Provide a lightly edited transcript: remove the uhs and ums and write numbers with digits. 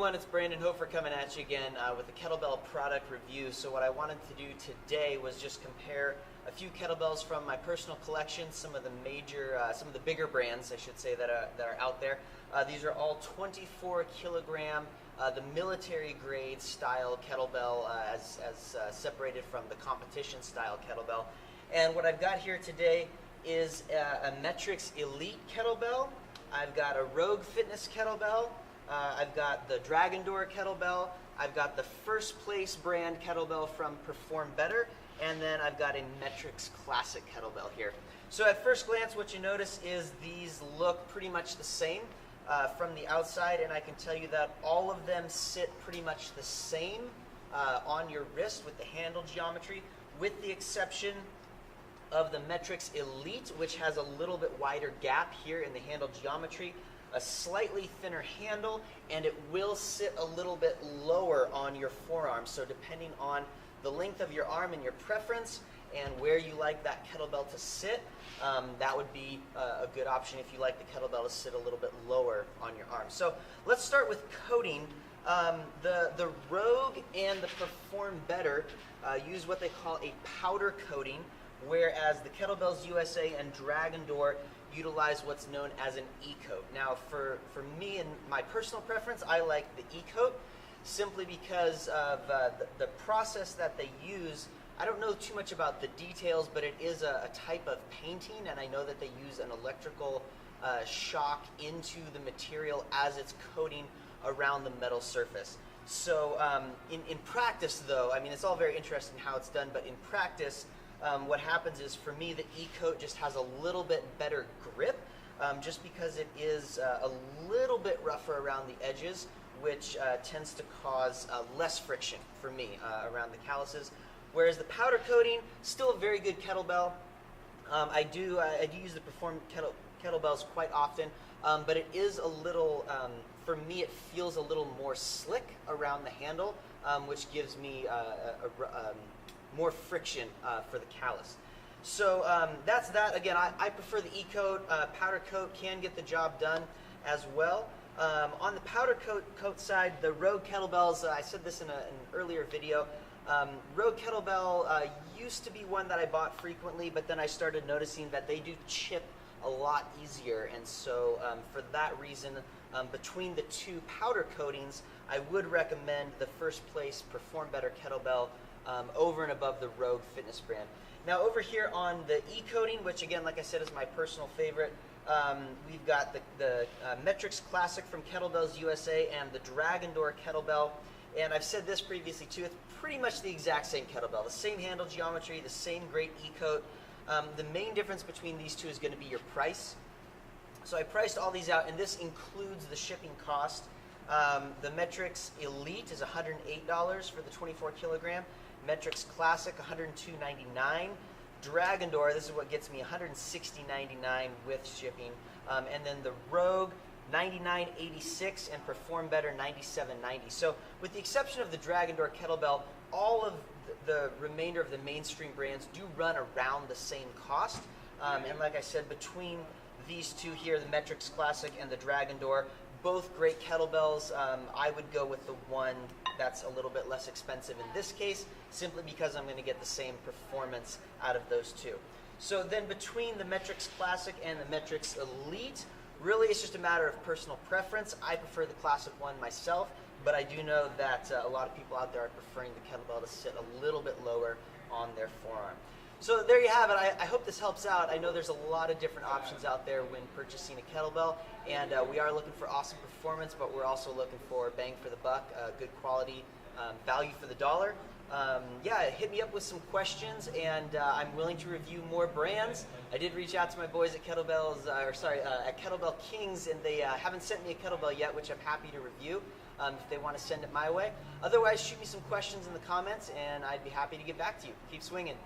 everyone, it's Brandon Hofer coming at you again with a kettlebell product review. So what I wanted to do today was just compare a few kettlebells from my personal collection, some of the bigger brands, I should say, that are out there. These are all 24 kilogram, the military grade style kettlebell as separated from the competition style kettlebell. And what I've got here today is a Metrics Elite kettlebell. I've got a Rogue Fitness kettlebell. I've got the Dragon Door kettlebell. I've got the First Place brand kettlebell from Perform Better. And then I've got a Metrics Classic kettlebell here. So at first glance, what you notice is these look pretty much the same from the outside. And I can tell you that all of them sit pretty much the same on your wrist with the handle geometry, with the exception of the Metrics Elite, which has a little bit wider gap here in the handle geometry, a slightly thinner handle, and it will sit a little bit lower on your forearm. So depending on the length of your arm and your preference and where you like that kettlebell to sit, that would be a good option if you like the kettlebell to sit a little bit lower on your arm. So let's start with coating. The Rogue and the Perform Better use what they call a powder coating, whereas the Kettlebells USA and Dragon Door utilize what's known as an E-coat. Now, for me and my personal preference, I like the E-coat simply because of the process that they use. I don't know too much about the details, but it is a type of painting, and I know that they use an electrical shock into the material as it's coating around the metal surface. So in practice, though, I mean, it's all very interesting how it's done, but in practice, what happens is, for me, the E-coat just has a little bit better grip, just because it is a little bit rougher around the edges, which tends to cause less friction for me around the calluses. Whereas the powder coating, still a very good kettlebell. I do use the Perform kettlebells quite often, but it is a little, for me, it feels a little more slick around the handle, which gives me more friction for the callus. So that's that. Again, I prefer the E-coat. Powder coat can get the job done as well. On the powder coat side, the Rogue kettlebells, I said this in an earlier video, Rogue kettlebell used to be one that I bought frequently, but then I started noticing that they do chip a lot easier, and so for that reason, between the two powder coatings, I would recommend the First Place Perform Better kettlebell over and above the Rogue Fitness brand. Now over here on the E-coating, which again, like I said, is my personal favorite, we've got the Metrics Classic from Kettlebells USA and the Dragon Door kettlebell. And I've said this previously too, it's pretty much the exact same kettlebell, the same handle geometry, the same great E-coat. The main difference between these two is going to be your price. So I priced all these out, and this includes the shipping cost. The Metrics Elite is $108 for the 24 kilogram. Metrics Classic, $102.99. Dragon Door, this is what gets me, $160.99 with shipping. And then the Rogue, $99.86, and Perform Better, $97.90. So with the exception of the Dragon Door kettlebell, all of the remainder of the mainstream brands do run around the same cost. And like I said, between these two here, the Metrics Classic and the Dragon Door, both great kettlebells. I would go with the one that's a little bit less expensive in this case, simply because I'm going to get the same performance out of those two. So then between the Metrics Classic and the Metrics Elite, really it's just a matter of personal preference. I prefer the Classic one myself, but I do know that a lot of people out there are preferring the kettlebell to sit a little bit lower on their forearm. So there you have it. I hope this helps out. I know there's a lot of different options out there when purchasing a kettlebell, and we are looking for awesome performance, but we're also looking for bang for the buck, good quality, value for the dollar. Yeah, hit me up with some questions, and I'm willing to review more brands. I did reach out to my boys at at Kettlebell Kings, and they haven't sent me a kettlebell yet, which I'm happy to review if they want to send it my way. Otherwise, shoot me some questions in the comments, and I'd be happy to get back to you. Keep swinging.